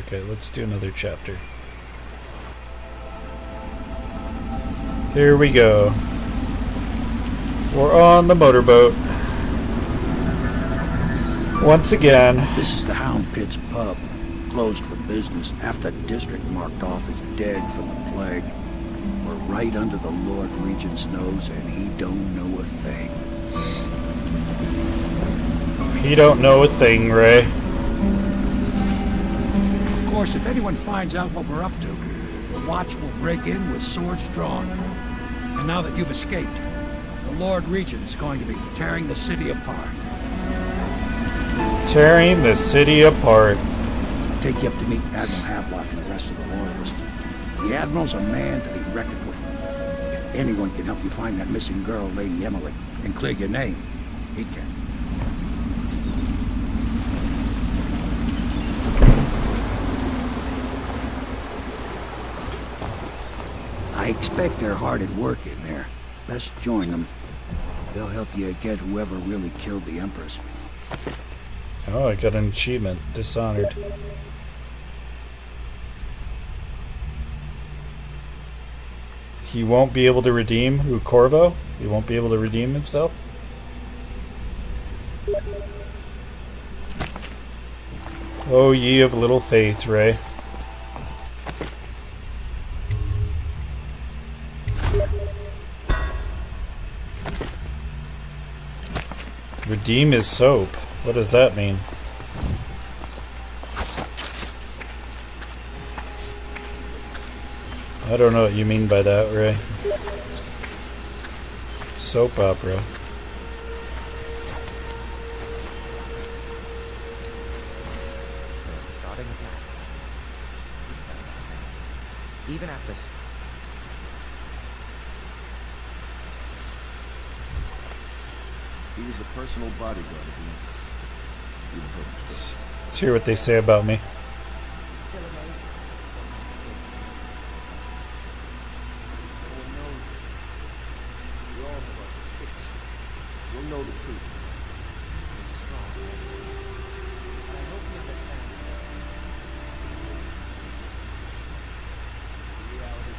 Okay, let's do another chapter. Here we go. We're on the motorboat. Once again. This is the Hound Pits pub. Closed for business. Half the district marked off as dead from the plague. We're right under the Lord Regent's nose, and he don't know a thing. He don't know a thing, Ray. Of course, if anyone finds out what we're up to, the Watch will break in with swords drawn. And now that you've escaped, the Lord Regent is going to be tearing the city apart. Tearing the city apart. Take you up to meet Admiral Havelock and the rest of the Loyalists. The Admiral's a man to be reckoned with. If anyone can help you find that missing girl, Lady Emily, and clear your name, he can. I expect they're hard at work in there. Best join them. They'll help you get whoever really killed the Empress. Oh, I got an achievement. Dishonored. He won't be able to redeem who? Corvo? He won't be able to redeem himself? Oh, ye of little faith, Ray. Redeem his soap. What does that mean? I don't know what you mean by that, Ray. Soap opera. So starting with last. Even after he was the personal bodyguard of the Empress. Let's hear what they say about me. You'll know the truth. it's strong. But I hope you understand the reality.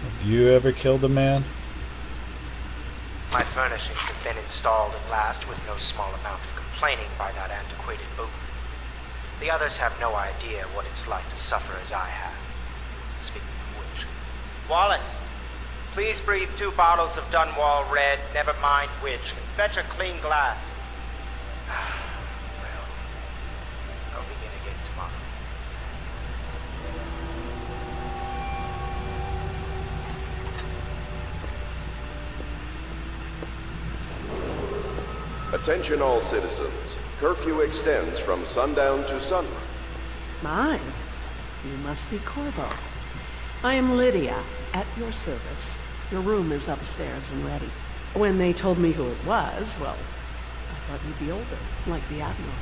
Have you ever killed a man? My furnishings have been installed at last with no small amount of complaining by that antiquated boat. The others have no idea what it's like to suffer as I have. Speaking of which, Wallace, please breathe 2 bottles of Dunwall Red, never mind which, and fetch a clean glass. Well, I'll begin again tomorrow. Attention all citizens. Curfew extends from sundown to sunrise. Mine? You must be Corvo. I am Lydia, at your service. Your room is upstairs and ready. When they told me who it was, well, I thought you'd be older, like the Admiral.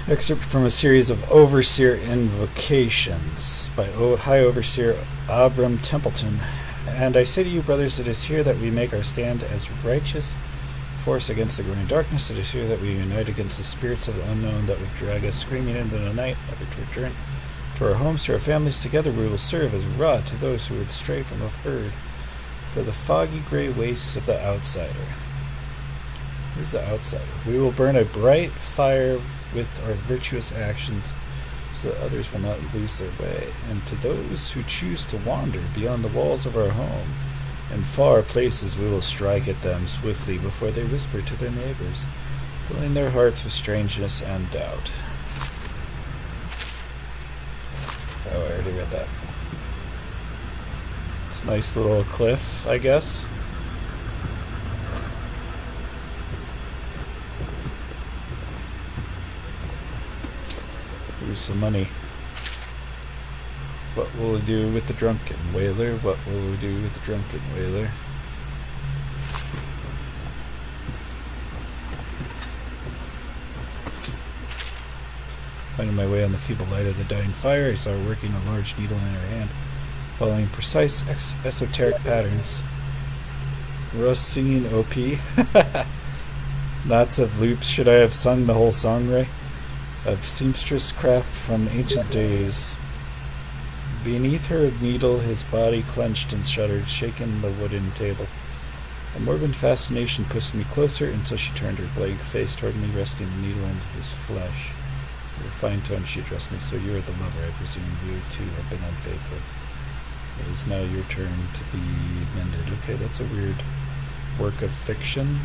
Excerpt from a series of Overseer Invocations by High Overseer Abram Templeton. And I say to you, brothers, it is here that we make our stand as righteous force against the growing darkness. It is here that we unite against the spirits of the unknown that would drag us screaming into the night, ever to return to our homes, to our families. Together we will serve as a rod to those who would stray from the herd, for the foggy gray wastes of the outsider. Who's the outsider? We will burn a bright fire with our virtuous actions, so that others will not lose their way. And to those who choose to wander beyond the walls of our home, in far places we will strike at them swiftly before they whisper to their neighbors, filling their hearts with strangeness and doubt. Oh, I already read that. It's a nice little cliff, I guess. Here's some money. What will we do with the drunken whaler? What will we do with the drunken whaler? Finding my way on the feeble light of the dying fire, I saw her working a large needle in her hand, following precise esoteric patterns. Russ singing OP. Lots of loops. Should I have sung the whole song, Ray? Of seamstress craft from ancient days. Beneath her needle, his body clenched and shuddered, shaking the wooden table. A morbid fascination pushed me closer until she turned her blank face toward me, resting the needle into his flesh. With a fine tone, she addressed me. So you are the lover. I presume you, too, have been unfaithful. It is now your turn to be mended. Okay, that's a weird work of fiction.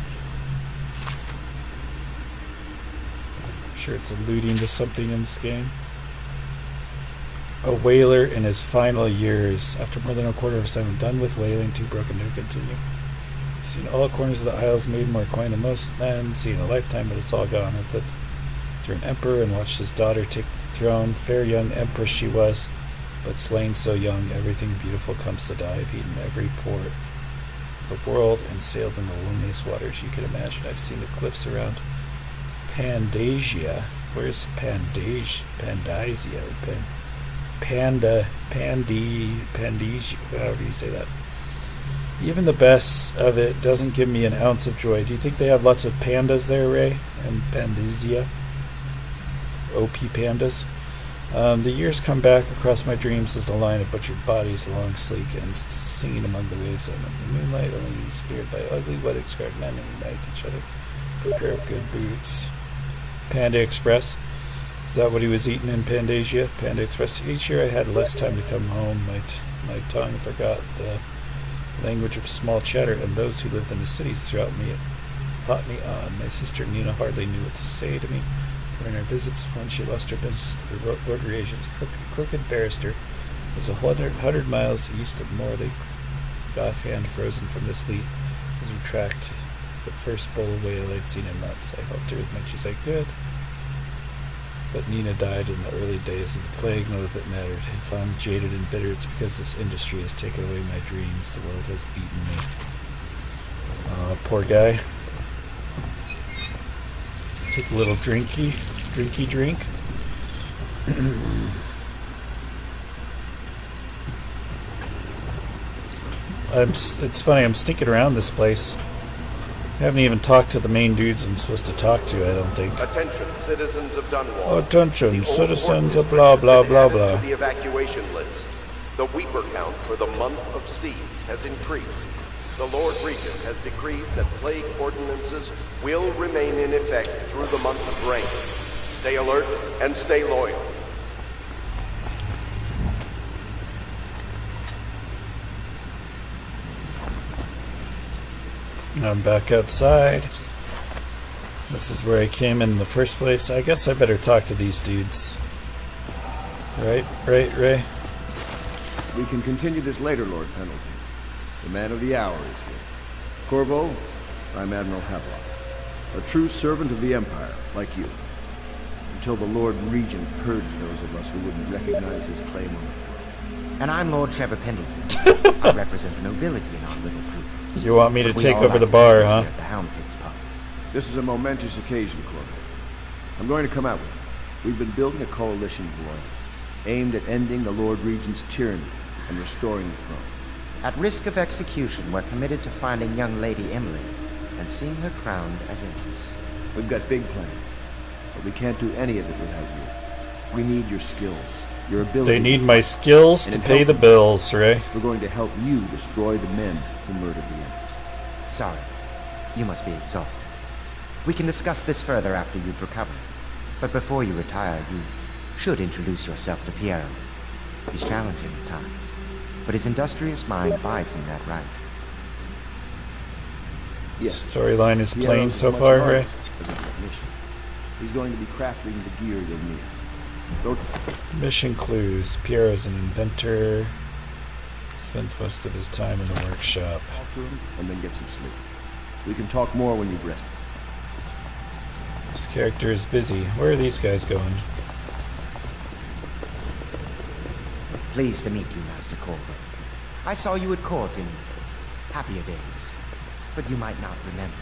Sure, it's alluding to something in this game. A whaler in his final years. After more than a quarter of a century, I'm done with whaling, too broken to continue. Seen all corners of the isles, made more coin than most men, seen a lifetime, but it's all gone. I've lived through an emperor and watched his daughter take the throne. Fair young empress she was, but slain so young, everything beautiful comes to die. I've eaten every port of the world and sailed in the loneliest waters you could imagine. I've seen the cliffs around Pandasia. Where's Pandasia? Pandasia, however you say that. Even the best of it doesn't give me an ounce of joy. Do you think they have lots of pandas there, Ray? And Pandasia? OP pandas? The years come back across my dreams as a line of butchered bodies, long, sleek, and singing among the waves. And in the moonlight, only speared by ugly, weather-scarred men who unite each other. A pair of good boots. Panda Express. Is that what he was eating in Pandasia? Panda Express. Each year I had less time to come home. My tongue forgot the language of small chatter, and those who lived in the cities throughout me thought me odd. My sister Nina hardly knew what to say to me during our visits. When she lost her business to the rotary agent's crooked barrister, was 100 miles east of Morley. Offhand, frozen from the sleet, was retract the first bull whale I'd seen in months. I helped her as much as I could, but Nina died in the early days of the plague. None of it mattered. If I'm jaded and bitter, it's because this industry has taken away my dreams. The world has beaten me. Poor guy. Take a little drinky drink. It's funny, I'm sneaking around this place. I haven't even talked to the main dudes I'm supposed to talk to, I don't think. Attention, citizens of Dunwall. Attention, citizens of blah blah blah blah. The evacuation list. The weeper count for the month of siege has increased. The Lord Regent has decreed that plague ordinances will remain in effect through the month of rain. Stay alert and stay loyal. I'm back outside. This is where I came in the first place. I guess I better talk to these dudes. Right, Ray? We can continue this later, Lord Pendleton. The man of the hour is here. Corvo, I'm Admiral Havelock. A true servant of the Empire, like you. Until the Lord Regent purged those of us who wouldn't recognize his claim on the throne. And I'm Lord Trevor Pendleton. I represent the nobility in our little group. You want me to We take all over like the to bar, cheers huh? here at the Hound Pig's pub. This is a momentous occasion, Corvo. I'm going to come out with it. We've been building a coalition of loyalists, aimed at ending the Lord Regent's tyranny and restoring the throne. At risk of execution, we're committed to finding young Lady Emily and seeing her crowned as empress. We've got big plans, but we can't do any of it without you. We need your skills, your ability. They need my skills to pay the bills, Ray. We're going to help you destroy the men who murdered the empress. Sorry, you must be exhausted. We can discuss this further after you've recovered. But before you retire, you should introduce yourself to Piero. He's challenging at times, but his industrious mind buys him that right. Yes. Storyline is plain Piero's so much far, of an Ray. artist as a technician. He's going to be crafting the gear you'll need. Go Mission clues. Piero's an inventor. Spends most of his time in the workshop. talk to him and then get some sleep. We can talk more when you've rested. This character is busy. Where are these guys going? Pleased to meet you, Master Corvo. I saw you at court in happier days, but you might not remember.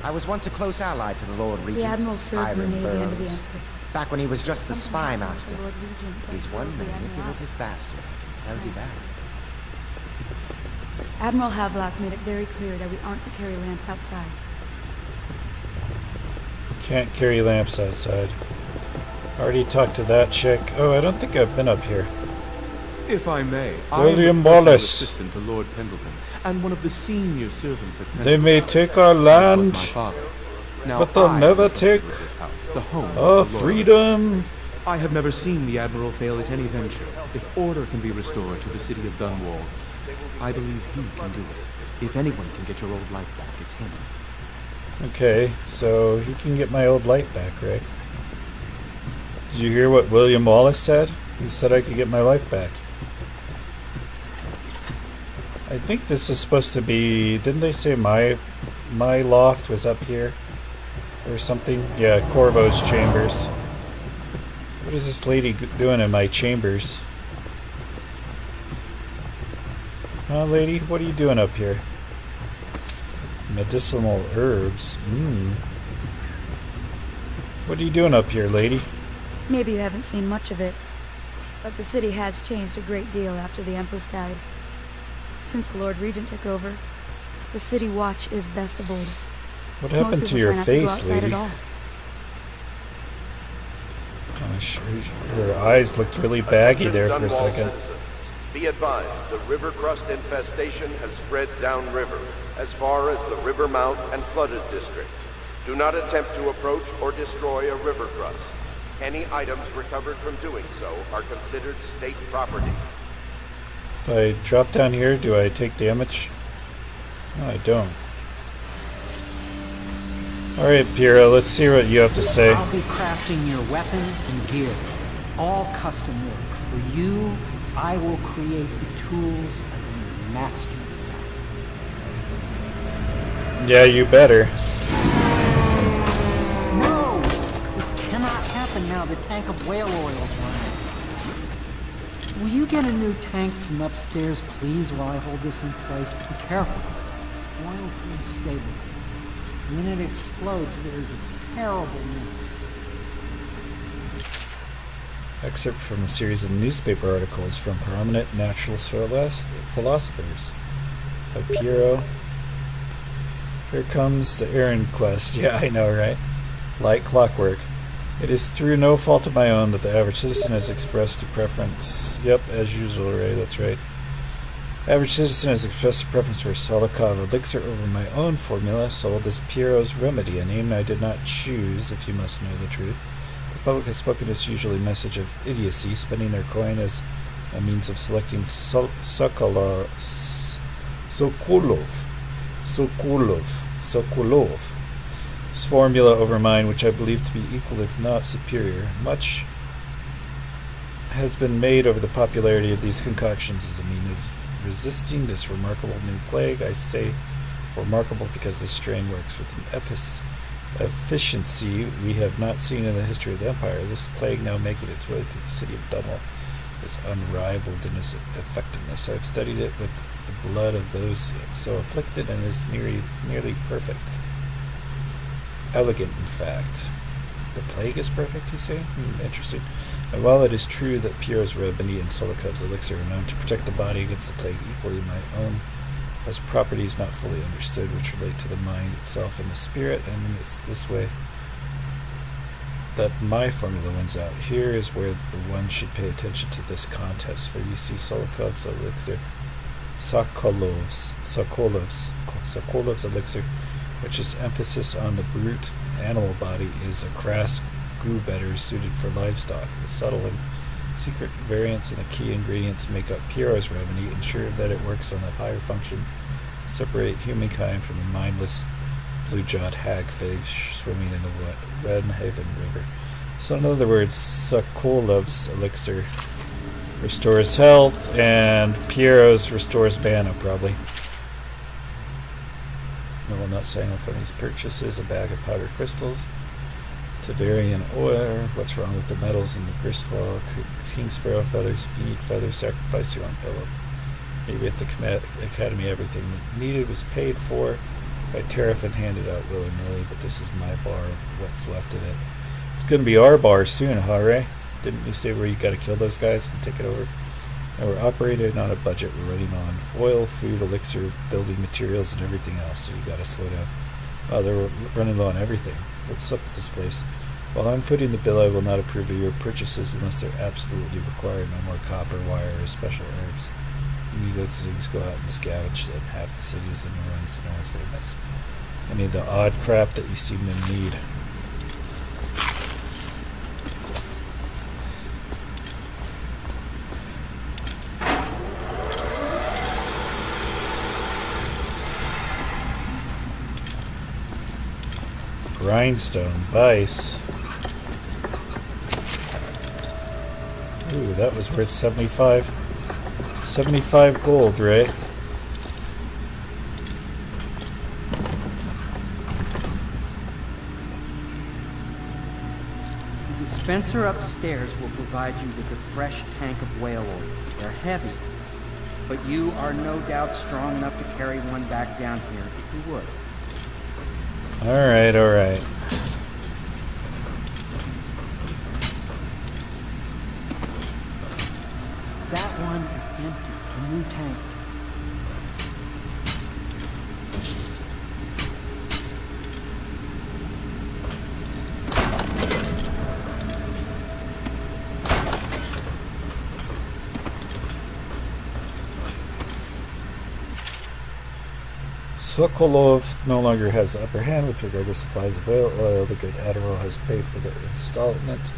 I was once a close ally to the Lord Regent. The Admiral served in the Hiram Navy under the Burroughs, Empress. back when he was just the Something spy happened to master. the Lord Regent that He's one drove the Admiral manipulative bastard, I can tell you that. out. Admiral Havelock made it very clear that we aren't to carry lamps outside. Can't carry lamps outside. Already talked to that chick. Oh, I don't think I've been up here. If I may, William I am the personal Wallace. assistant to Lord Pendleton, and one of the senior servants at Pendleton. They may take our That was land, my father. Now but they'll I never am the take trustee of this house, the home of our the Lord. freedom. I have never seen the Admiral fail at any venture. If order can be restored to the city of Dunwall, I believe he can do it. If anyone can get your old life back, it's him. Okay, so he can get my old life back, right? Did you hear what William Wallace said? He said I could get my life back. I think this is supposed to be... Didn't they say my loft was up here? Or something? Yeah, Corvo's chambers. What is this lady doing in my chambers? Huh, lady? What are you doing up here? Medicinal herbs. What are you doing up here, lady? Maybe you haven't seen much of it, but the city has changed a great deal after the Empress died. Since the Lord Regent took over, the city watch is best of old. What Most happened to people your try not to go face, outside lady? at all. Her eyes looked really baggy there for a Dunwall second. citizens, be advised, the river crust infestation has spread downriver, as far as the river mouth and flooded district. Do not attempt to approach or destroy a river crust. Any items recovered from doing so are considered state property. If I drop down here, do I take damage? No, I don't. Alright, Piero, let's see what you have to say. I'll be crafting your weapons and gear. All custom work. For you, I will create the tools of the master assassin. Yeah, you better. No! This cannot happen now. The tank of whale oil is running. Will you get a new tank from upstairs, please, while I hold this in place? Be careful. Oil's unstable. When it explodes, there's a terrible mess. Excerpt from a series of newspaper articles from prominent natural philosophers by Piero. Here comes the errand quest. Yeah, I know, right? Like clockwork. It is through no fault of my own that the average citizen has expressed a preference. Yep, as usual, Ray, that's right. Average citizen has expressed a preference for Solikov elixir over my own formula, sold as Piero's remedy, a name I did not choose, if you must know the truth. The public has spoken its usually message of idiocy, spending their coin as a means of selecting Sokolov. His formula over mine, which I believe to be equal if not superior. Much has been made over the popularity of these concoctions as a means of resisting this remarkable new plague. I say remarkable because this strain works with an efficiency we have not seen in the history of the Empire. This plague now making its way through the city of Dunwall is unrivaled in its effectiveness. I have studied it with the blood of those so afflicted and is nearly perfect. Elegant, in fact. The plague is perfect, you say? Interesting. And while it is true that Piero's remedy and Solikov's elixir are known to protect the body against the plague equally, my own has properties not fully understood which relate to the mind itself and the spirit, and it's this way that my formula wins out. Here is where the one should pay attention to this contest, for you see Solikov's elixir, Sokolov's elixir, which is emphasis on the brute animal body, is a crass goo better suited for livestock. The subtle and secret variants in the key ingredients make up Piero's remedy, ensure that it works on the higher functions, separate humankind from the mindless blue-jawed hagfish swimming in the Red Haven River. So in other words, Sokolov's elixir restores health, and Piero's restores mana, probably. No, I'm not saying off on these purchases. A bag of powdered crystals, Tavarian ore. What's wrong with the metals in the gristwall? King Sparrow feathers. If you need feathers, sacrifice your own pillow. Maybe at the Academy everything needed was paid for by tariff and handed out willy-nilly, but this is my bar of what's left of it. It's going to be our bar soon, huh, Ray? Didn't you say where you got to kill those guys and take it over? And we're operating on a budget. We're running on oil, food, elixir, building materials, and everything else, so you got to slow down. They're running low on everything. What's up with this place? While I'm footing the bill, I will not approve of your purchases unless they're absolutely required. No more copper, wire, or special herbs. You need those things, go out and scavenge them. Half the city is in ruins, so no one's going to miss any of the odd crap that you seem to need. Grindstone, vice. Ooh, that was worth 75 gold, Ray. The dispenser upstairs will provide you with a fresh tank of whale oil. They're heavy, but you are no doubt strong enough to carry one back down here if you would. Alright, alright. That one is empty. A new tank. Sokolov no longer has the upper hand with regard to supplies of whale oil. The good Admiral has paid for the installment.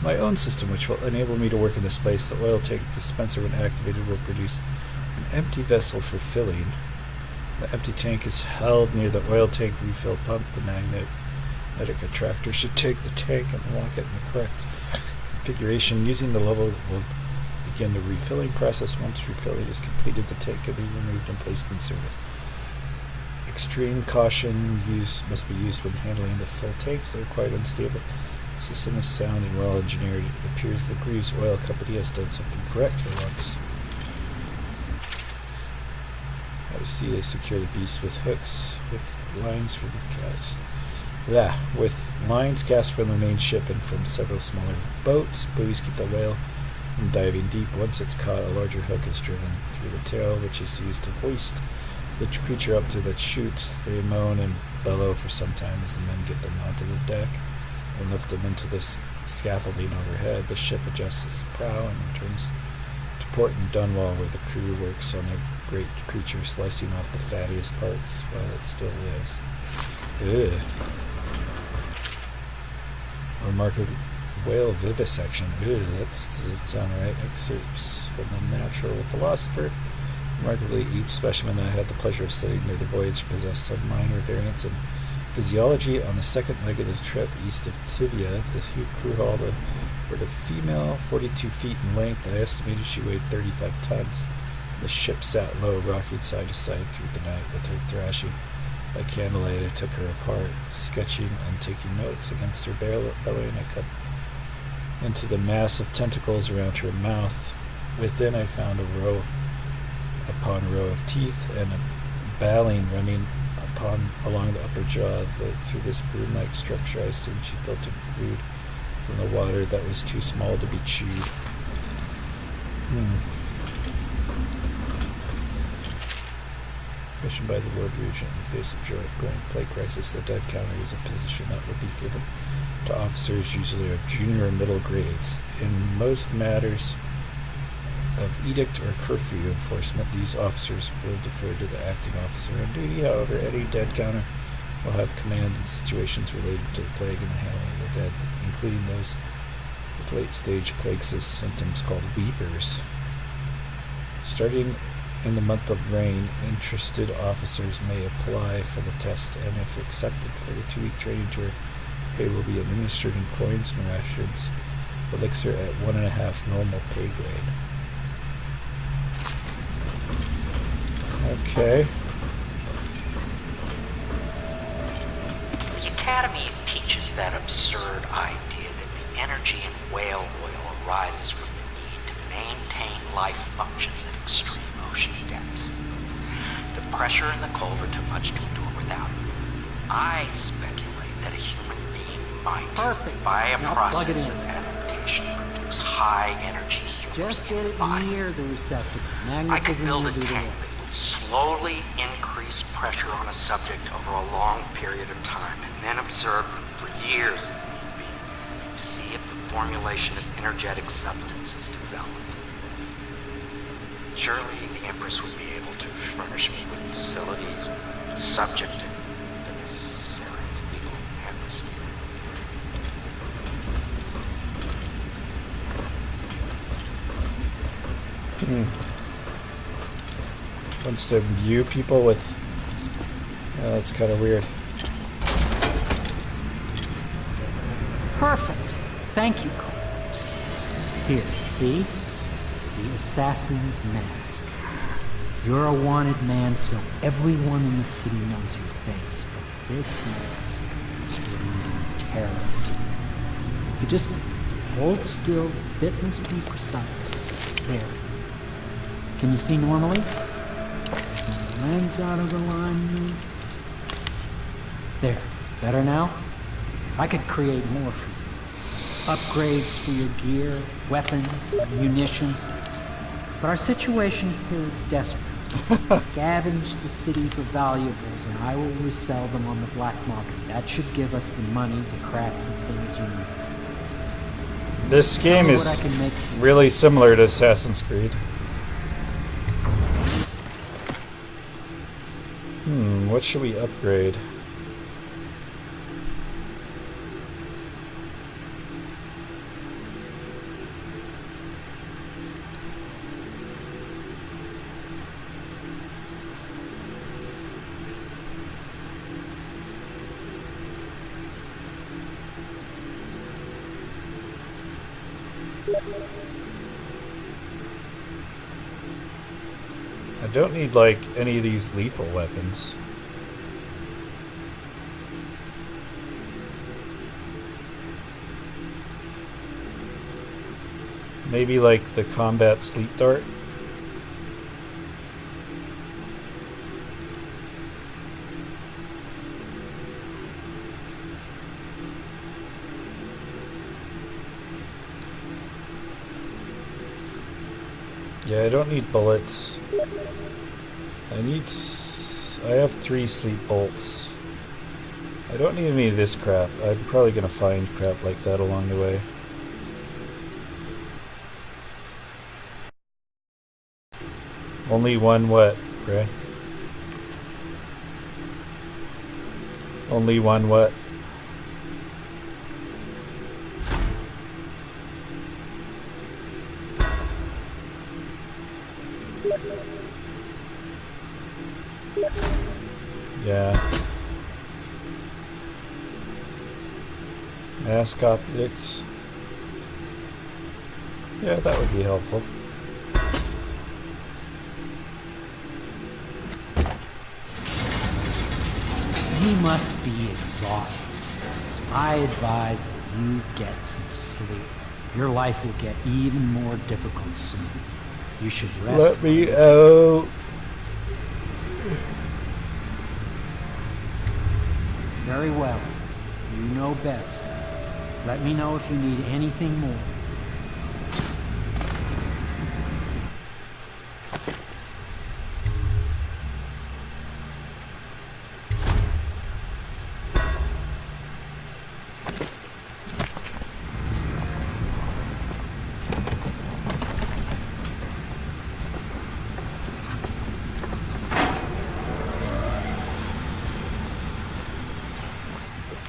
My own system, which will enable me to work in this place. The oil tank dispenser, when activated, will produce an empty vessel for filling. The empty tank is held near the oil tank refill pump. The magnetic attractor should take the tank and lock it in the correct configuration. Using the lever will begin the refilling process. Once refilling is completed, the tank can be removed and placed in service. Extreme caution must be used when handling the full tanks. They're quite unstable. The system is sound and well engineered. It appears the Greaves Oil Company has done something correct for once. I see they secure the beast with hooks with lines from cast from the main ship and from several smaller boats. Buoys keep the whale from diving deep. Once it's caught, a larger hook is driven through the tail, which is used to hoist the creature up to the chute. They moan and bellow for some time as the men get them onto the deck and lift them into the scaffolding overhead. The ship adjusts its prow and returns to port in Dunwall, where the crew works on a great creature, slicing off the fattiest parts while it still lives. Ugh. Remarkable whale vivisection. Ugh, that doesn't sound right. Excerpts from the Natural Philosopher. Remarkably, each specimen I had the pleasure of studying near the voyage possessed some minor variance in physiology. On the second leg of the trip east of Tivia, the crew hauled were a female, 42 feet in length. I estimated she weighed 35 tons. The ship sat low, rocking side to side through the night with her thrashing. By candlelight, I took her apart, sketching and taking notes. Against her bellowing, I cut into the mass of tentacles around her mouth. Within, I found a row upon row of teeth and a baleen running along the upper jaw. Through this broom-like structure, I assumed she filtered food from the water that was too small to be chewed. Mission by the Lord Regent. In the face of growing plague crisis, the dead counter is a position that will be given to officers usually of junior or middle grades. In most matters of edict or curfew enforcement, these officers will defer to the acting officer on duty. However, any dead counter will have command in situations related to the plague and the handling of the dead, including those with late-stage plague symptoms called weepers. Starting in the month of rain, interested officers may apply for the test, and if accepted for the 2-week training tour, pay will be administered in coins and rations, elixir at 1.5 normal pay grade. Okay. The Academy teaches is that absurd idea that the energy in whale oil arises from the need to maintain life functions at extreme ocean depths. The pressure in the culvert too much to endure without it. I speculate that a human being might, Perfect. by a Now plug it process in. of adaptation, produce high-energy humors Just get in it the body. near the receptacle. I could Magnetism build will a do the tank rest. that would slowly increase pressure on a subject over a long period of time, and then observe for years if need be, to see if the formulation of energetic substances developed. Surely the Empress would be able to furnish me with facilities subject to the necessary legal amnesty. Wants to imbue people with... that's kind of weird. Perfect. Thank you, Cole. Here, see? The assassin's mask. You're a wanted man, so everyone in the city knows your face. But this mask will mean terror. You just hold still, the fit must be precise. There. Can you see normally? Some lens out of alignment. There. Better now? I could create more for you. Upgrades for your gear, weapons, munitions. But our situation here is desperate. Scavenge the city for valuables and I will resell them on the black market. That should give us the money to craft the things you need. This game Tell me is what I can make for you. really similar to Assassin's Creed. What should we upgrade? I don't need, like, any of these lethal weapons. Maybe, like, the combat sleep dart? Yeah, I don't need bullets. I have 3 sleep bolts. I don't need any of this crap. I'm probably gonna find crap like that along the way. Only one what, Ray? Only one what? Yeah. Mask optics. Yeah, that would be helpful. You must be exhausted. I advise that you get some sleep. Your life will get even more difficult soon. You should rest. Let me out. Very well. You know best. Let me know if you need anything more.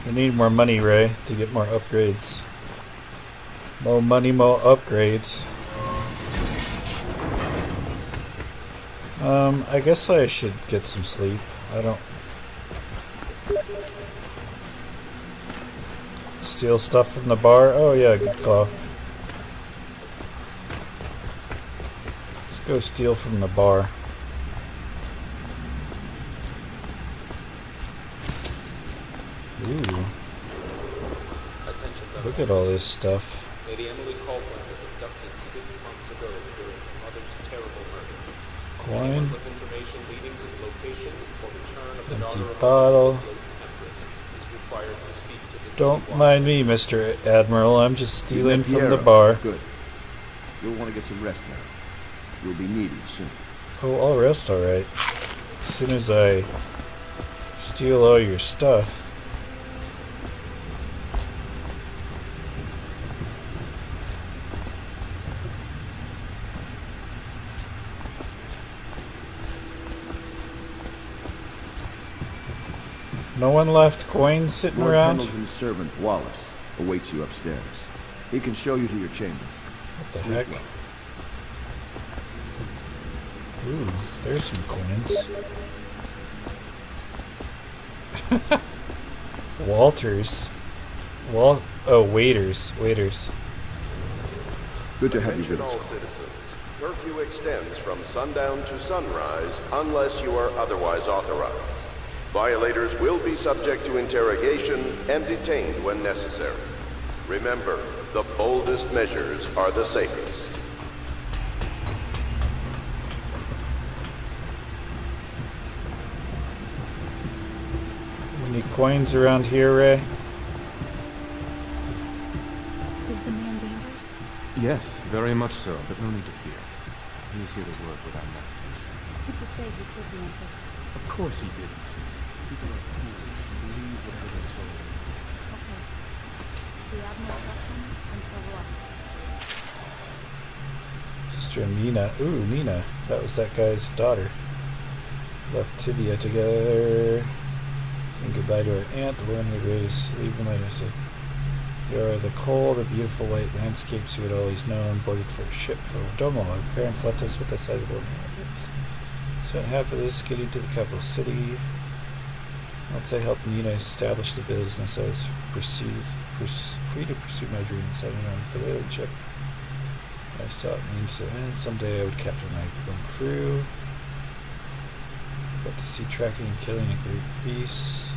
I need more money, Ray, to get more upgrades. More money, more upgrades. I guess I should get some sleep. I don't... Steal stuff from the bar? Oh yeah, good call. Let's go steal from the bar. Ooh. Look at all this stuff. Lady Emily Copeland was abducted 6 months ago during her mother's terrible murder. Coin. Anyone with information leading to the location or return of the Empty daughter of bottle. the Empress is required to speak to the Don't city mind me, Mr. Admiral. I'm just stealing from the Piero. bar. Good. You'll want to get some rest now. You'll be needed soon. Oh, I'll rest alright. As soon as I steal all your stuff. No one left coins sitting Lord around? Pendleton's servant, Wallace, awaits you upstairs. He can show you to your chambers. What the heck? Ooh, there's some coins. Walters. Waiters. Good to have you with Attention us. all citizens. Curfew extends from sundown to sunrise unless you are otherwise authorized. Violators will be subject to interrogation and detained when necessary. Remember, the boldest measures are the safest. Any coins around here, Ray? Is the man dangerous? Yes, very much so, but no need to fear. He is here to work with our master. People say he killed the Empress. Of course he didn't. People are foolish and believe whatever they're told. Okay. The Admiral trusts him, and so will I. Sister Nina. Ooh, Nina. That was that guy's daughter. Left Tivia together. Saying goodbye to her aunt, the woman who raised leaving later. So, you are the cold, the beautiful white landscapes you had always known, boarded for a ship for Domo. Our parents left us with a sizable inheritance. Spent half of this getting to the capital city. Once I helped Nina establish the business, I was free to pursue my dreams, heading on the whaling ship. I saw it means that someday I would captain my own crew. Got to see tracking and killing a great beast.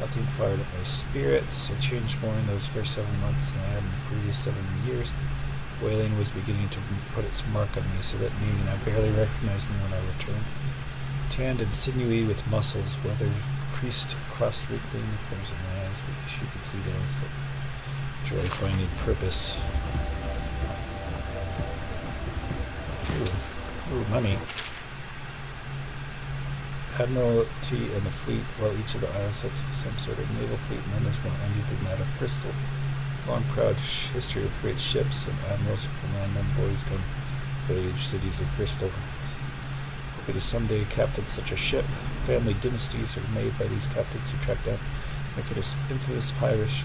Nothing fired up my spirits. I changed more in those first 7 months than I had in the previous 7 years. Whaling was beginning to put its mark on me, so that Nina barely recognized me when I returned. Tanned and sinewy with muscles, weather creased across wrinkly in the corners of my eyes, because you could see that I was filled with joy finding purpose. Ooh, money. Admiralty and the fleet, while each of the isles had some sort of naval fleet, none is more envied than that of Bristol. Long proud history of great ships and admirals who command them, boys come village cities of Bristol. Hoping to someday captain such a ship. Family dynasties are made by these captains who track down infamous pirates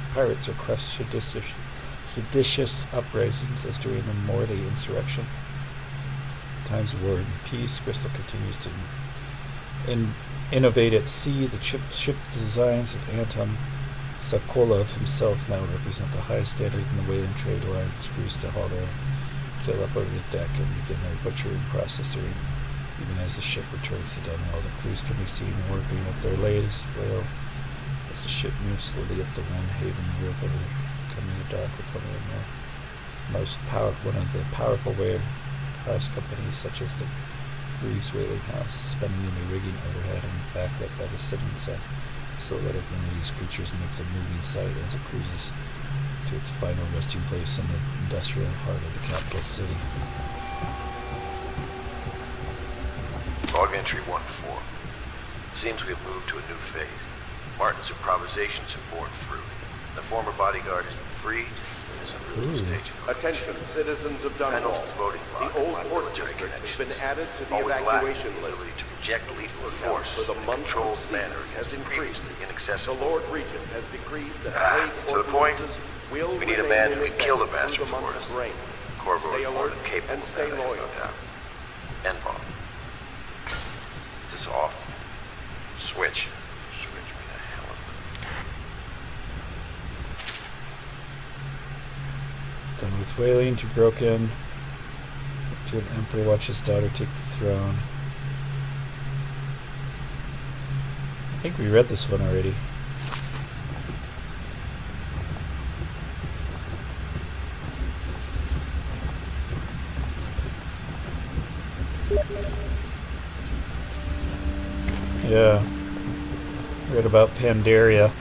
or crush seditious uprisings as during the Morley insurrection. Times of war and peace, Bristol continues to innovate at sea. The ship designs of Anton Sokolov himself now represent the highest standard in the whaling trade, allowing crews to haul their kill up over the deck and begin their butchering processing. Even as the ship returns to Dunwell, the crews can be seen working at their latest whale as the ship moves slowly up the Windhaven River, coming to dock with one of the powerful warehouse companies, such as the Greaves Whaling House, suspended in the rigging overhead and backlit by the setting sun. The silhouette of one of these creatures makes a moving sight as it cruises to its final resting place in the industrial heart of the capital city. Log entry 1-4. Seems we have moved to a new phase. Martin's improvisations have borne fruit. The former bodyguard has been freed and is en route to stage an Attention, citizens of Dunwall. Pendleton's voting The block, old my port military district has connections, been added to the always evacuation lacked the list. ability to project lethal Count force for the in a month controlled of manner siege has increased. previously The inaccessible. Lord Regent has decreed that To the point, will we need a remain man who in can kill the effect bastards through the for month us. of rain. Corvo Stay is more alert than capable and of stay that, loyal. no doubt. N-bomb. This is off. Switch. Switch me the hell up. Done with whaling, to broke in. To an emperor, watch his daughter take the throne. I think we read this one already. Yeah. Read about Pandaria.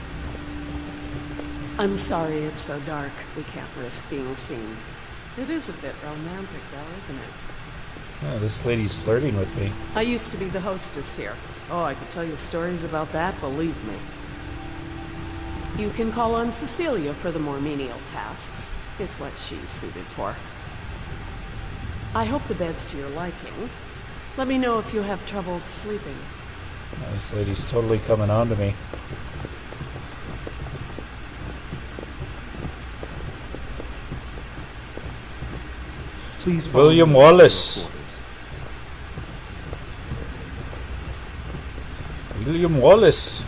I'm sorry it's so dark. We can't risk being seen. It is a bit romantic, though, isn't it? Oh, this lady's flirting with me. I used to be the hostess here. Oh, I could tell you stories about that, believe me. You can call on Cecilia for the more menial tasks. It's what she's suited for. I hope the bed's to your liking. Let me know if you have trouble sleeping. Oh, this lady's totally coming on to me. Please follow William me to Wallace. your quarters. William Wallace.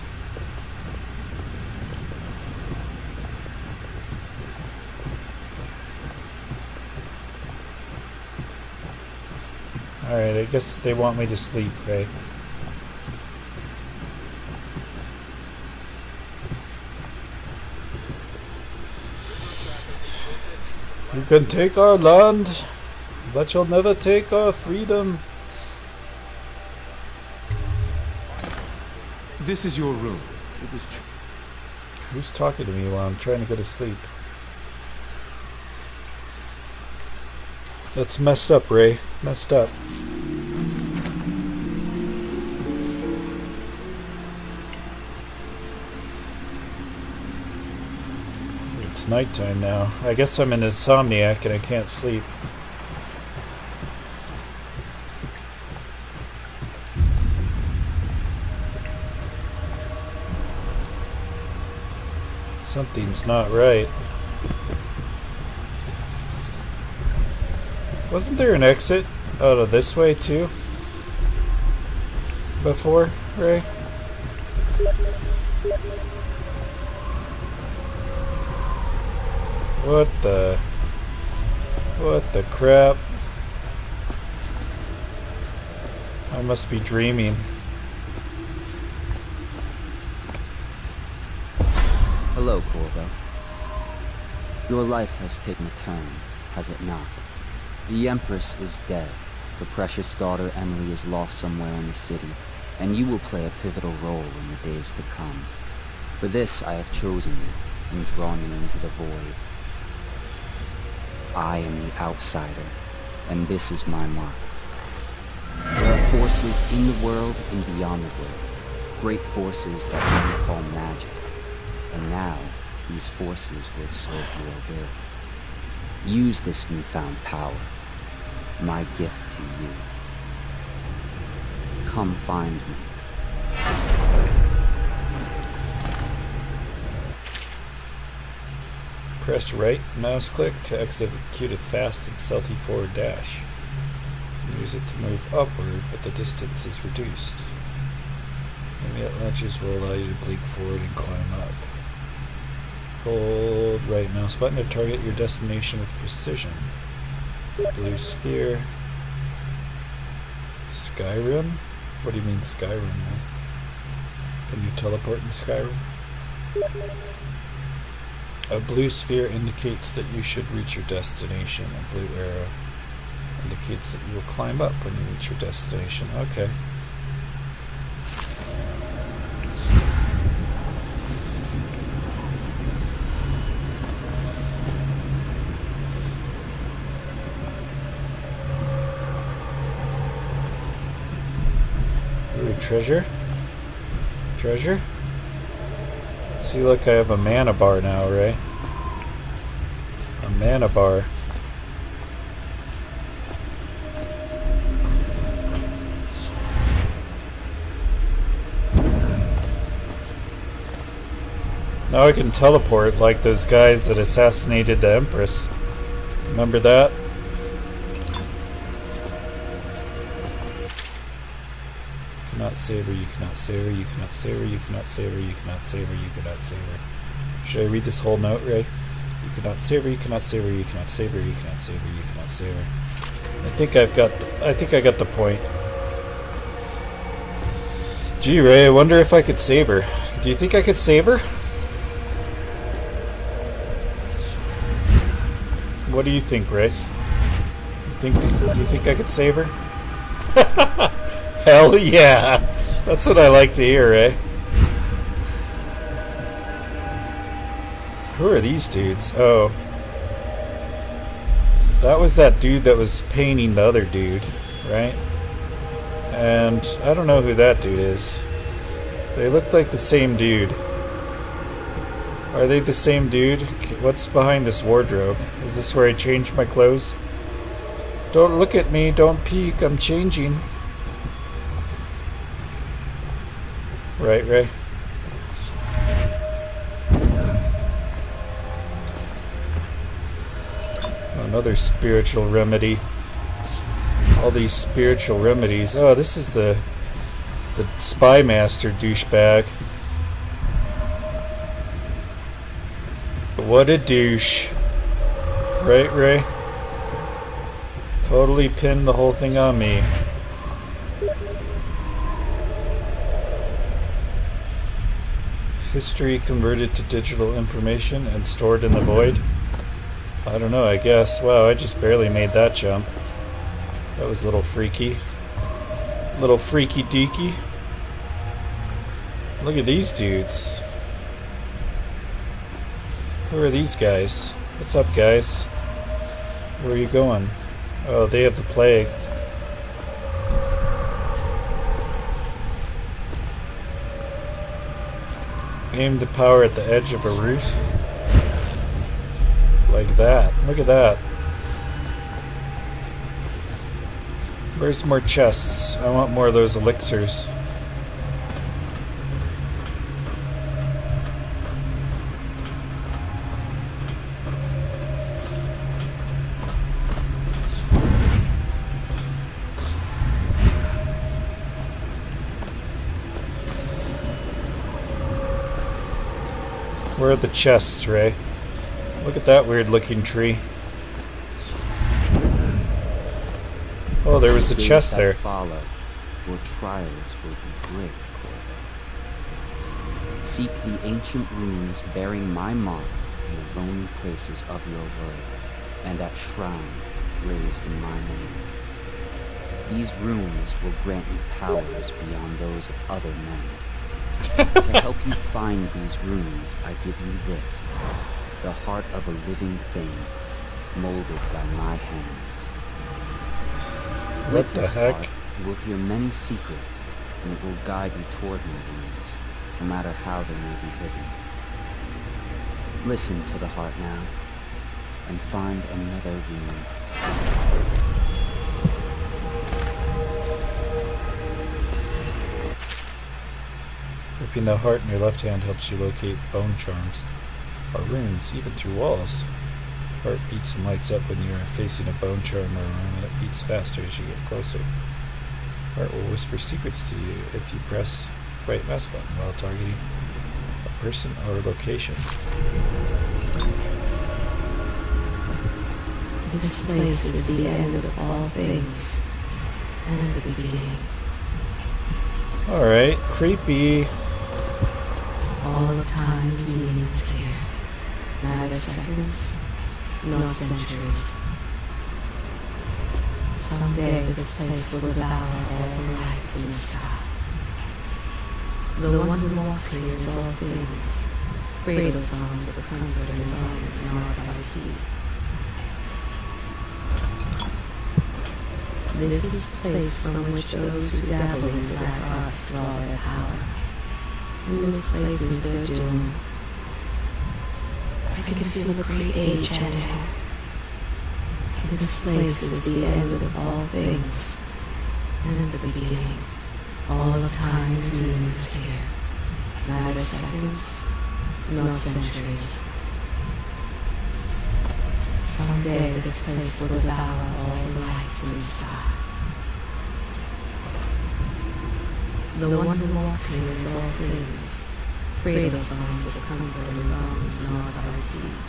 Alright, I guess they want me to sleep, right? You can take our land, but you'll never take our freedom. This is your room. It was Who's talking to me while I'm trying to go to sleep? That's messed up, Ray. Messed up. It's nighttime now. I guess I'm an insomniac and I can't sleep. Something's not right. Wasn't there an exit out of this way too? Before, Ray? What the crap? I must be dreaming. Hello, Corvo. Your life has taken a turn, has it not? The Empress is dead. Her precious daughter Emily is lost somewhere in the city, and you will play a pivotal role in the days to come. For this I have chosen you and drawn you into the void. I am the outsider, and this is my mark. There are forces in the world and beyond the world, great forces that men call magic. And now, these forces will serve your will. Use this newfound power, my gift to you. Come find me. Press right mouse click to execute a fast and stealthy forward dash. You can use it to move upward, but the distance is reduced. Maybe at launches will allow you to blink forward and climb up. Hold right mouse button to target your destination with precision. Blue sphere. Skyrim? What do you mean Skyrim? Man? Can you teleport in Skyrim? A blue sphere indicates that you should reach your destination. A blue arrow indicates that you will climb up when you reach your destination. Okay. Ooh, treasure? Treasure? See, look, I have a mana bar now, Ray. A mana bar. Now I can teleport like those guys that assassinated the Empress. Remember that? You cannot save her, you cannot save her, you cannot save her, you cannot save her, you cannot save her, you cannot save her. Should I read this whole note, Ray? You cannot save her, you cannot save her, you cannot save her, you cannot save her, you cannot save her. I think I got the point. Gee, Ray, I wonder if I could save her. Do you think I could save her? What do you think, Ray? You think I could save her? Hell yeah. That's what I like to hear, eh? Who are these dudes? Oh. That was that dude that was painting the other dude, right? And I don't know who that dude is. They look like the same dude. Are they the same dude? What's behind this wardrobe? Is this where I change my clothes? Don't look at me, don't peek, I'm changing. Right, Ray? Another spiritual remedy. All these spiritual remedies. Oh, this is the spy master douchebag. What a douche. Right, Ray? Totally pinned the whole thing on me. History converted to digital information and stored in the void? I don't know, I guess. Wow, I just barely made that jump. That was a little freaky. Little freaky deaky. Look at these dudes. Who are these guys? What's up, guys? Where are you going? Oh, they have the plague. Aim the power at the edge of a roof. Like that. Look at that. Where's more chests? I want more of those elixirs. Where are the chests, Ray? Look at that weird looking tree. Oh, there was a chest there. Follow, your trials will be great. Seek the ancient runes bearing my mark in the lonely places of your world, and at shrines raised in my name. These runes will grant you powers beyond those of other men. To help you find these runes, I give you this, the heart of a living thing, molded by my hands. What With the this heck? heart, you will hear many secrets, and it will guide you toward my runes, no matter how they may be hidden. Listen to the heart now, and find another rune. Gripping the heart in your left hand helps you locate bone charms or runes, even through walls. Heart beats and lights up when you are facing a bone charm or a rune, and it beats faster as you get closer. Heart will whisper secrets to you if you press right mouse button while targeting a person or location. This place is the end of all things, and the beginning. Alright, creepy. All of time's meaning is here. Neither seconds, nor centuries. Someday this place will devour all the lights in the sky. The one who walks here is all things. Cradle songs of comfort and bones gnawed by teeth. This is the place from which those who dabble in black arts draw their power. And this place is their doom. I can feel a great age ending. This place is the end of all things, and the beginning. All of time's meaning is here. Neither seconds, nor centuries. Someday this place will devour all the lights in the sky. The one who walks here is all things. Cradle songs of comfort and bones gnawed by teeth.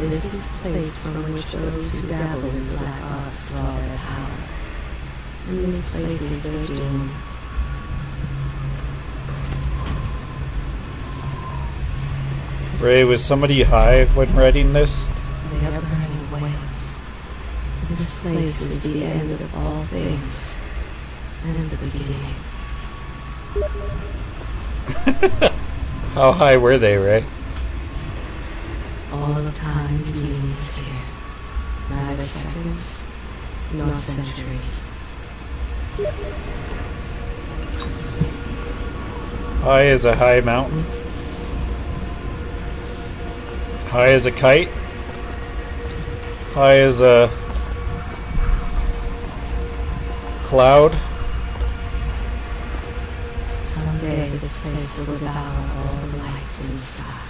This is the place from which those who dabble in black arts draw their power. And this place is their doom. Ray, was somebody high when writing this? They are burning ways. This place is the end of all things, and the beginning. How high were they, Ray? All of time is meaningless here. Neither seconds, nor centuries. High as a high mountain? High as a kite? High as a cloud? Someday this place will devour all the lights in the sky.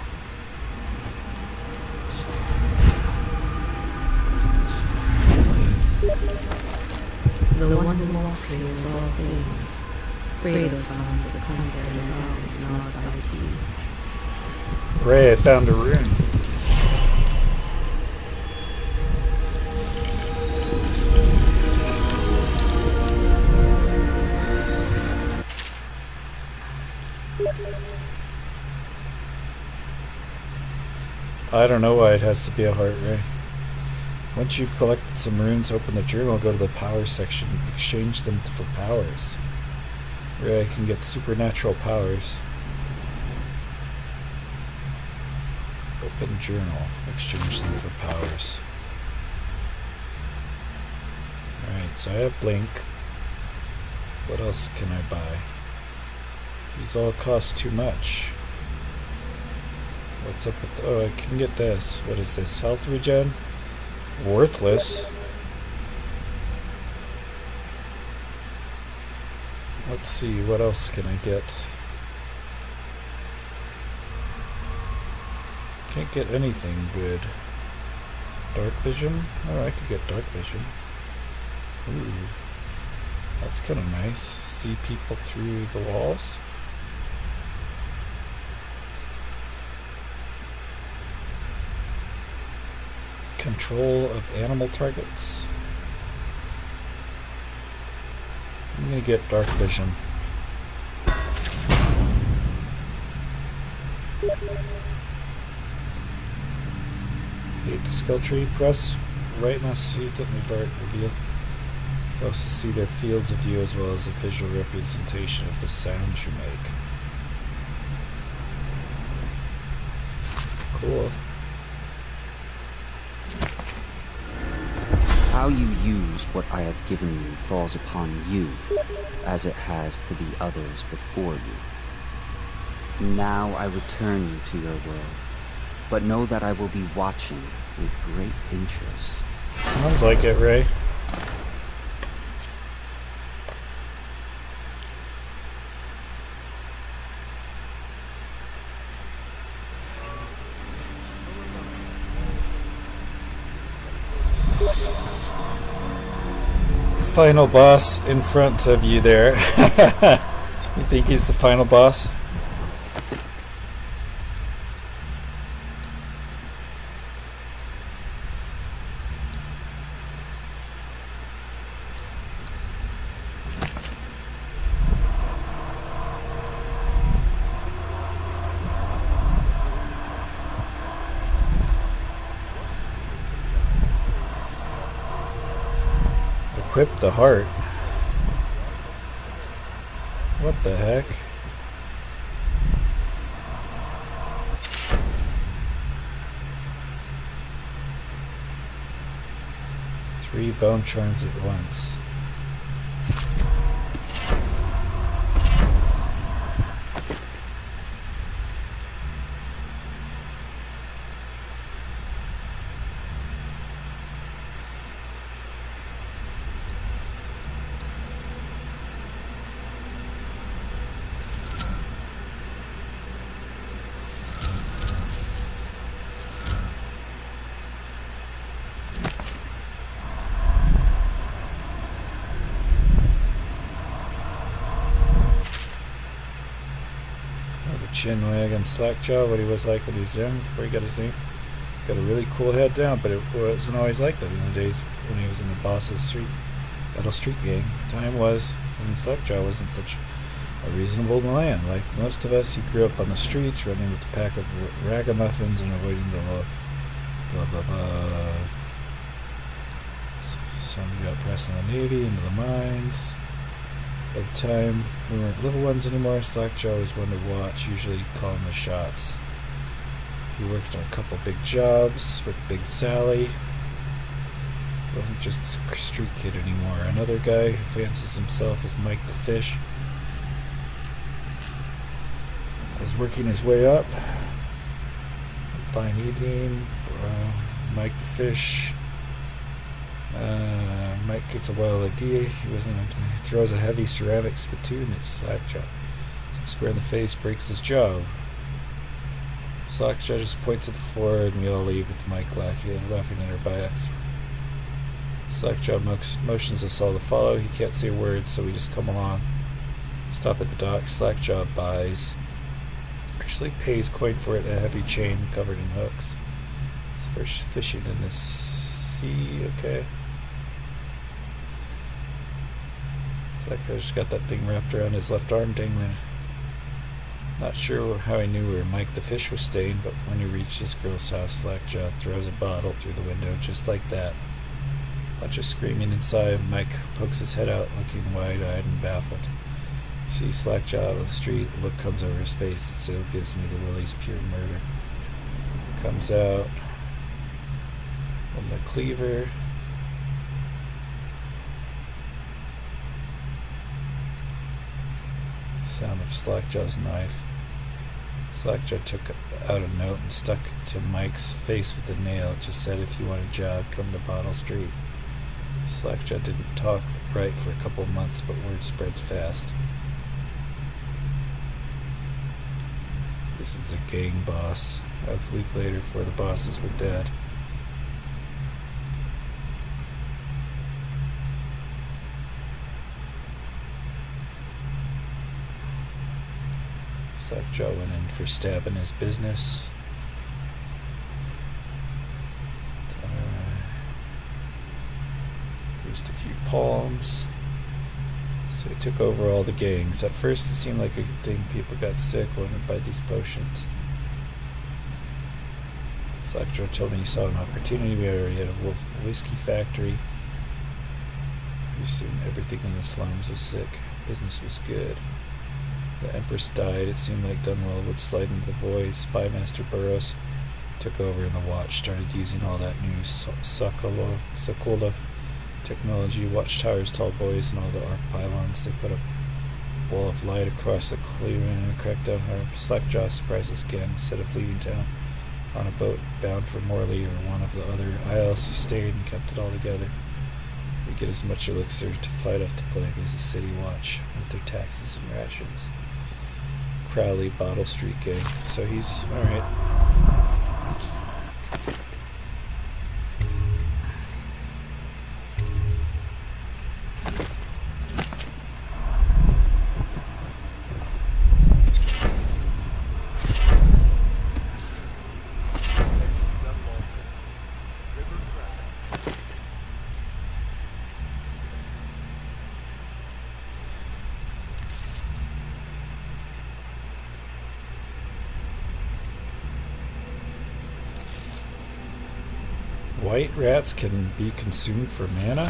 The one who walks here is all things. Greater songs of comfort and love is not by tea. Ray, I found a rune. I don't know why it has to be a heart, Ray. Once you've collected some runes, open the journal, go to the power section, exchange them for powers. Ray, I can get supernatural powers. Open journal, exchange them for powers. Alright, so I have Blink. What else can I buy? These all cost too much. What's up with oh, I can get this. What is this? Health regen? Worthless. Let's see, what else can I get? Can't get anything good. Dark vision? Oh, I could get dark vision. Ooh. That's kind of nice. See people through the walls? Control of animal targets. I'm gonna get dark vision. Hit the skill tree. Press right mouse to reveal. You also see their fields of view as well as a visual representation of the sounds you make. Cool. How you use what I have given you falls upon you, as it has to the others before you. Now I return you to your world, but know that I will be watching with great interest. Sounds like it, Ray. Final boss in front of you there. You think he's the final boss? Equip the heart. What the heck? Three bone charms at once. Chin wag and slackjaw, what he was like when he was young, before he got his name. He's got a really cool head down, but it wasn't always like that in the days when he was in the boss's street, Battle Street gang. Time was when Slackjaw wasn't such A reasonable man. Like most of us, he grew up on the streets, running with a pack of ragamuffins and avoiding the law. Blah, blah, blah. Some got pressed in the Navy, into the mines. By the time we weren't little ones anymore, Slackjaw was one to watch, usually calling the shots. He worked on a couple big jobs with Big Sally. He wasn't just a street kid anymore. Another guy who fancies himself as Mike the Fish was working his way up. A fine evening. Mike the Fish. Mike gets a wild idea. He throws a heavy ceramic spittoon at Slackjaw. Some square in the face, breaks his jaw. Slackjaw just points at the floor, and we all leave with Mike laughing at our backs. Slackjaw motions us all to follow. He can't say a word, so we just come along. Stop at the dock. Slackjaw buys. Actually pays coin for it, a heavy chain covered in hooks. It's for fishing in the sea, okay. Slackjaw just got that thing wrapped around his left arm, dangling. Not sure how he knew where Mike the Fish was staying, but when he reached his girl's house, Slackjaw throws a bottle through the window just like that. Bunch of screaming inside. Mike pokes his head out, looking wide-eyed and baffled. You see Slackjaw out on the street. A look comes over his face that still gives me the willies, pure murder. Comes out from the cleaver. Sound of Slackjaw's knife. Slackjaw took out a note and stuck it to Mike's face with a nail. It just said, "If you want a job, come to Bottle Street." Slackjaw didn't talk right for a couple of months, but word spreads fast. This is a gang boss. A week later, 4 of the bosses were dead. Slackjaw went in for stabbing his business. Used a few palms. So he took over all the gangs. At first it seemed like a good thing. People got sick, wanted to buy these potions. Slackjaw told me he saw an opportunity. We already had a whiskey factory. Pretty soon everything in the slums was sick. Business was good. The Empress died. It seemed like Dunwell would slide into the void. Spymaster Burroughs took over, and the Watch started using all that new Sokolov technology. Watchtowers, tall boys, and all the arc pylons. They put a wall of light across the clearing and cracked down hard. Slackjaw surprised us again. Instead of leaving town on a boat bound for Morley or one of the other isles, he stayed and kept it all together. We get as much elixir to fight off the plague as a city watch with their taxes and rations. Crowley, Bottle Street gang. So he's alright. White rats can be consumed for mana?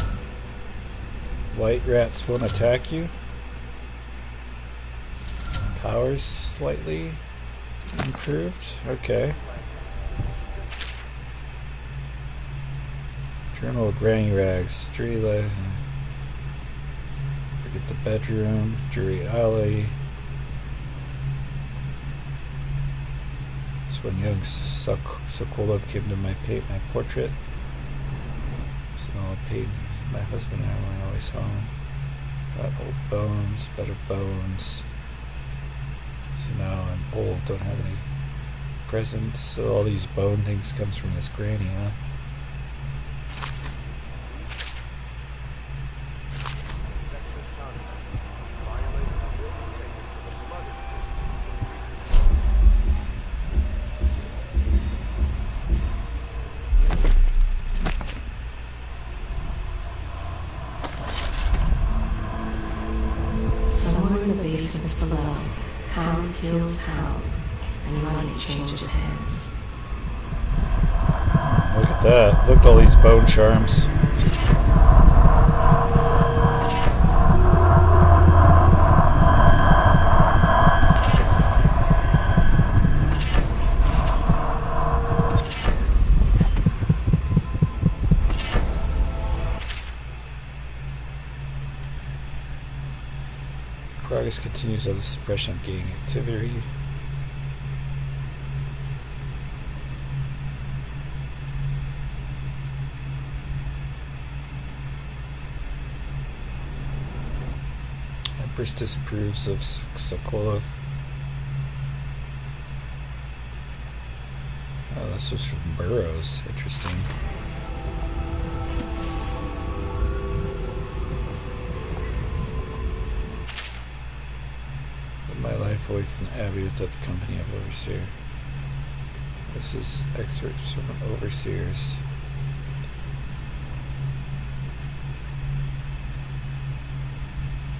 White rats won't attack you? Powers slightly improved? Okay. Journal of Granny Rags. Forget the bedroom. Drury Alley. This when young Sokolov came to paint my portrait. Paid my husband and I weren't always home. Got old bones, better bones. So now I'm old, don't have any presents. So all these bone things comes from this granny, huh? and money changes hands. Look at that. Look at all these bone charms. Progress continues on the suppression of gang activity. Empress disapproves of Sokolov. Oh, this was from Burroughs. Interesting. My life away from the Abbey without the company of Overseer. This is excerpts from Overseers.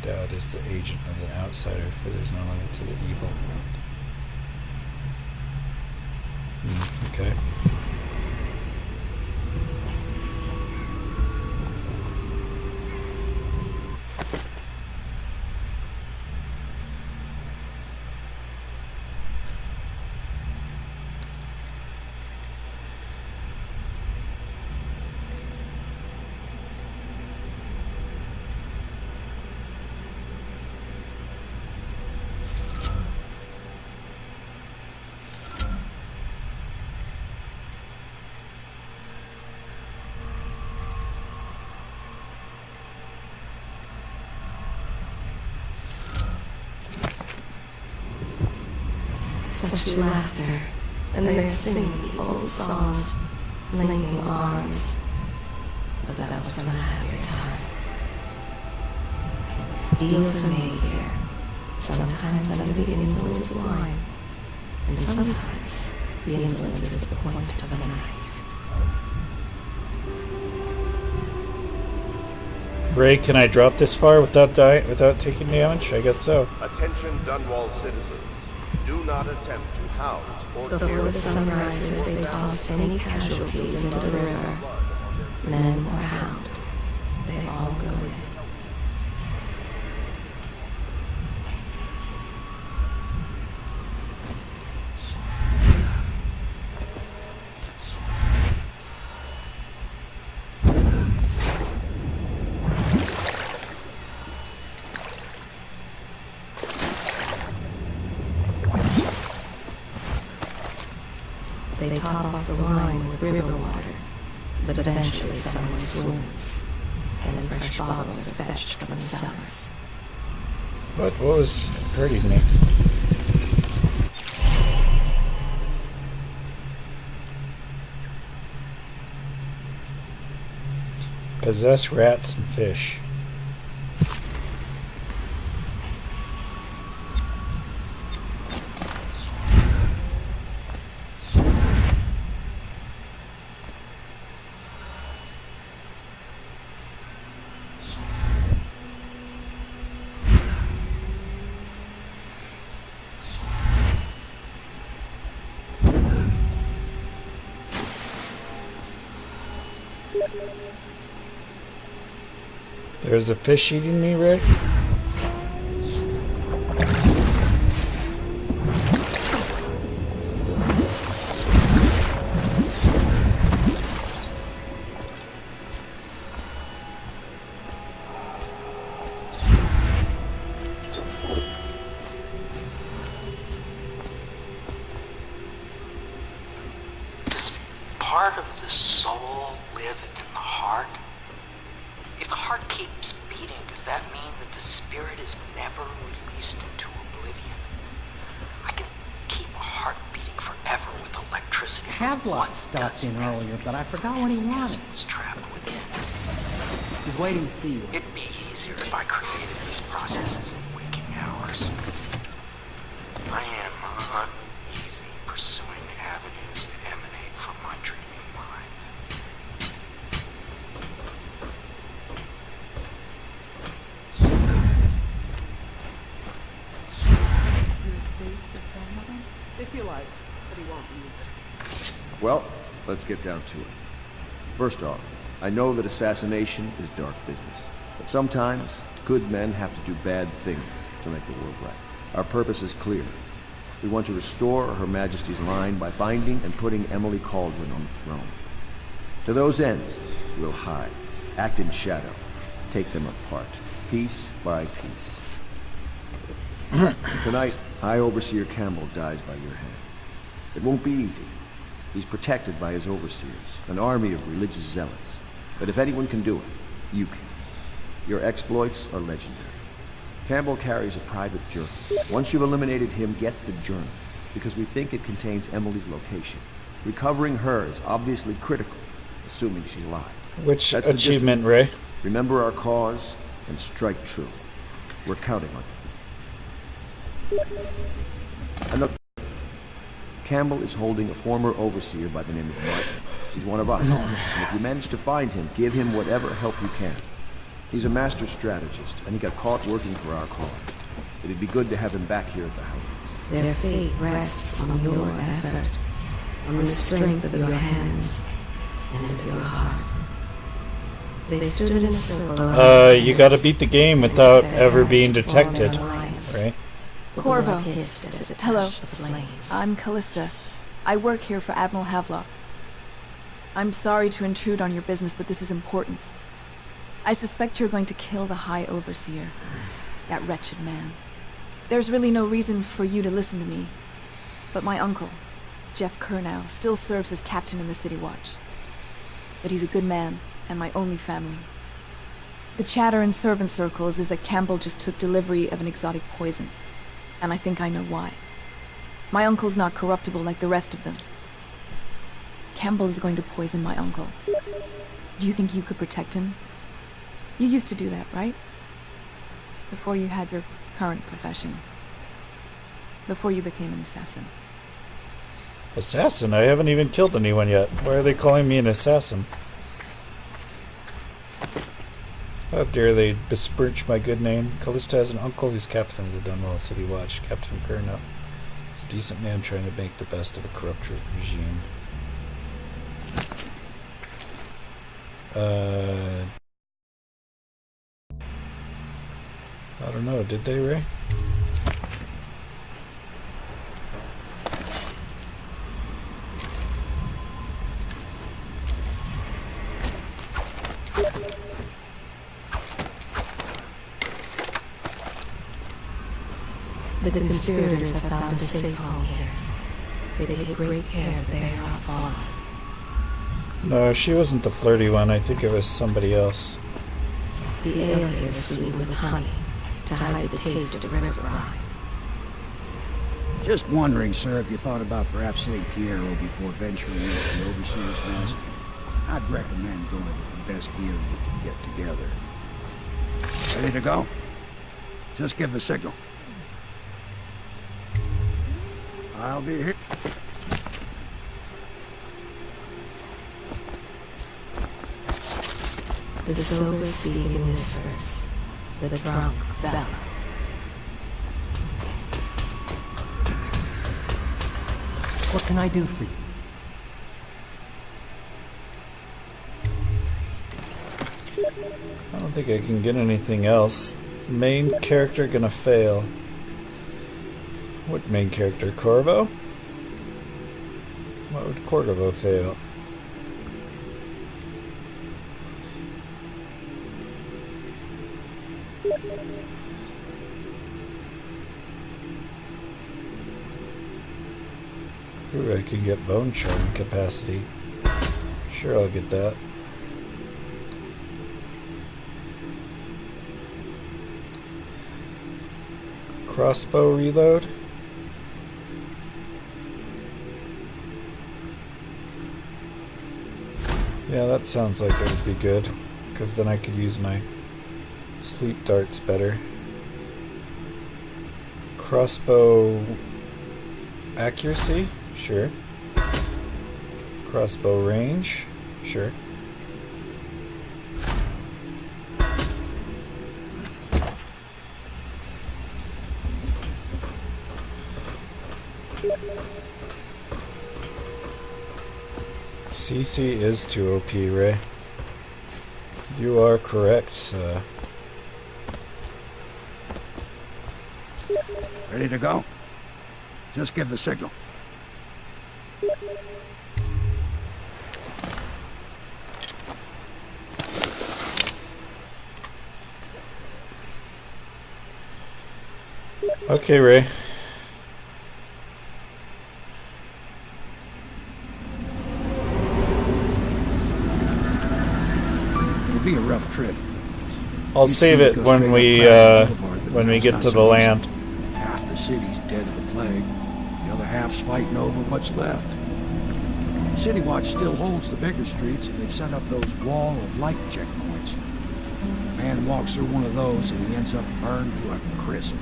Dowd is the agent of the outsider, for there's no limit to the evil. Okay. Such laughter, and they're singing the old songs, linking arms. But that was from a happier time. Deals are made here, sometimes under the influence of wine, and sometimes the influence is the point of a knife. Ray, can I drop this far without taking damage? I guess so. Attention Dunwall citizens. Do not attempt to house or Before the sun rises, they toss any casualties into the river. Men or hound, they all go in. They top off the wine with river water, but eventually someone swoons, and then fresh bottles are fetched from the cellars. What was hurting me? Possess rats and fish. There's a fish eating me, Ray? Part of the soul live in the heart? If the heart keeps beating, does that mean that the spirit is never released into oblivion? I can keep a heart beating forever with electricity. Havelock stopped in earlier, but I forgot what he wanted. It's trapped within. He's waiting to see you. It'd be easier if I created these processes in waking hours. I am uneasy pursuing avenues that emanate from my dreaming mind. If feel like that he won't use it. Well, let's get down to it. First off, I know that assassination is dark business, but sometimes good men have to do bad things to make the world right. Our purpose is clear. We want to restore Her Majesty's line by finding and putting Emily Cauldron on the throne. To those ends, we'll hide, act in shadow, take them apart, piece by piece. Tonight, High Overseer Campbell dies by your hand. It won't be easy. He's protected by his overseers, an army of religious zealots. But if anyone can do it, you can. Your exploits are legendary. Campbell carries a private journal. Once you've eliminated him, get the journal, because we think it contains Emily's location. Recovering her is obviously critical, assuming she's alive. Which achievement, Ray? Remember our cause and strike true. We're counting on you. Another. Campbell is holding a former overseer by the name of Martin. He's one of us. And if you manage to find him, give him whatever help you can. He's a master strategist, and he got caught working for our cause. It'd be good to have him back here at the house. Their fate rests on your effort, on the strength of your hands, and of your heart. They stood in a circle. You gotta beat the game without ever being detected, right? Corvo. Hello. I'm Callista. I work here for Admiral Havelock. I'm sorry to intrude on your business, but this is important. I suspect you're going to kill the High Overseer. That wretched man. There's really no reason for you to listen to me. But my uncle, Jeff Kernow, still serves as captain in the City Watch. But he's a good man, and my only family. The chatter in servant circles is that Campbell just took delivery of an exotic poison. And I think I know why. My uncle's not corruptible like the rest of them. Campbell is going to poison my uncle. Do you think you could protect him? You used to do that, right? Before you had your current profession. Before you became an assassin. Assassin? I haven't even killed anyone yet. Why are they calling me an assassin? How dare they besmirch my good name? Callista has an uncle who's captain of the Dunwall City Watch, Captain Kernow. He's a decent man trying to make the best of a corrupt regime. I don't know, did they, Ray? The conspirators have found a safe home here. They take great care that they are not followed. No, she wasn't the flirty one. I think it was somebody else. The ale here is sweetened with honey to hide the taste of the river brine. Just wondering, sir, if you thought about perhaps St. Piero before venturing into the Overseer's Nest. I'd recommend going with the best gear we can get together. Ready to go? Just give a signal. I'll be here. The sober speak in whispers, the drunk bellow. What can I do for you? I don't think I can get anything else. Main character gonna fail. What main character? Corvo? Why would Corvo fail? Ooh, I can get bone charring capacity. Sure, I'll get that. Crossbow reload. Yeah, that sounds like it would be good, because then I could use my sleep darts better. Crossbow accuracy? Sure. Crossbow range? Sure. CC is too OP, Ray. You are correct, Ready to go? Just give the signal. Okay, Ray. It'll be a rough trip. I'll save it when we get to the land. Half the city's dead of the plague. The other half's fighting over what's left. City Watch still holds the bigger streets, and they've set up those wall of light checkpoints. A man walks through one of those, and he ends up burned to a crisp.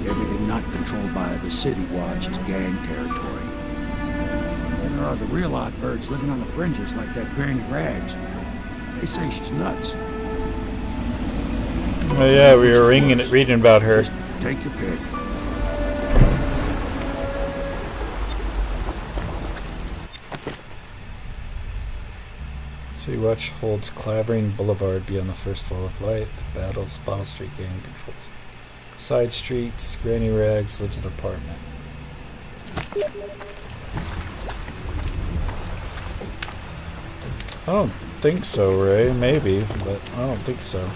Everything not controlled by the City Watch is gang territory. And there are the real odd birds living on the fringes like that Granny Rags. They say she's nuts. Oh yeah, we were reading about her. Just take your pick. City Watch holds Clavering Boulevard beyond the first wall of light. The Bottle Street gang controls side streets. Granny Rags lives in an apartment. I don't think so, Ray. Maybe, but I don't think so.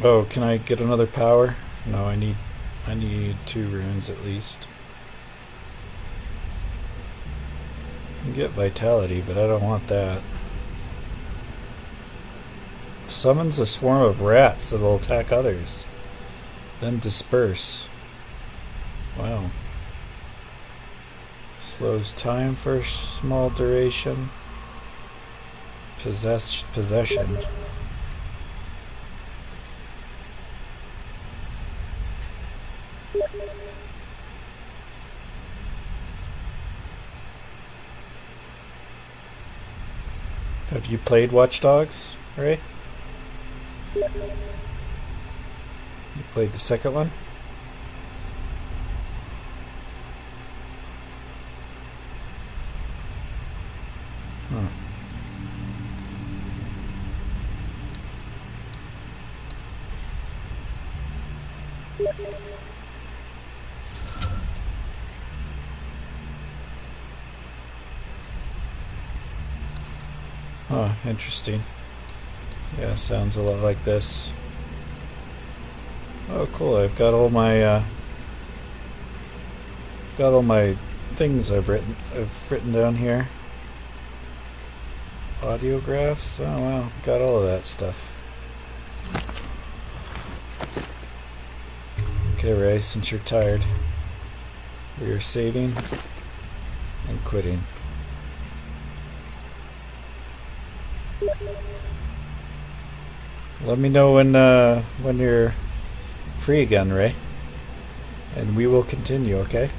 Oh, can I get another power? No, I need 2 runes at least. I can get vitality, but I don't want that. Summons a swarm of rats that will attack others, then disperse. Wow. Slows time for a small duration. Possession. Have you played Watch Dogs, Ray? You played the second one? Huh. Huh, interesting. Yeah, sounds a lot like this. Oh, cool! I've got all my things I've written down here. Audiographs. Oh wow, got all of that stuff. Okay, Ray, since you're tired, we are saving and quitting. Let me know when you're free again, Ray, and we will continue. Okay.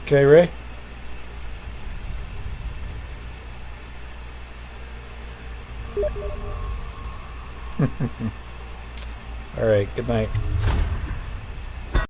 Okay, Ray. All right. Good night.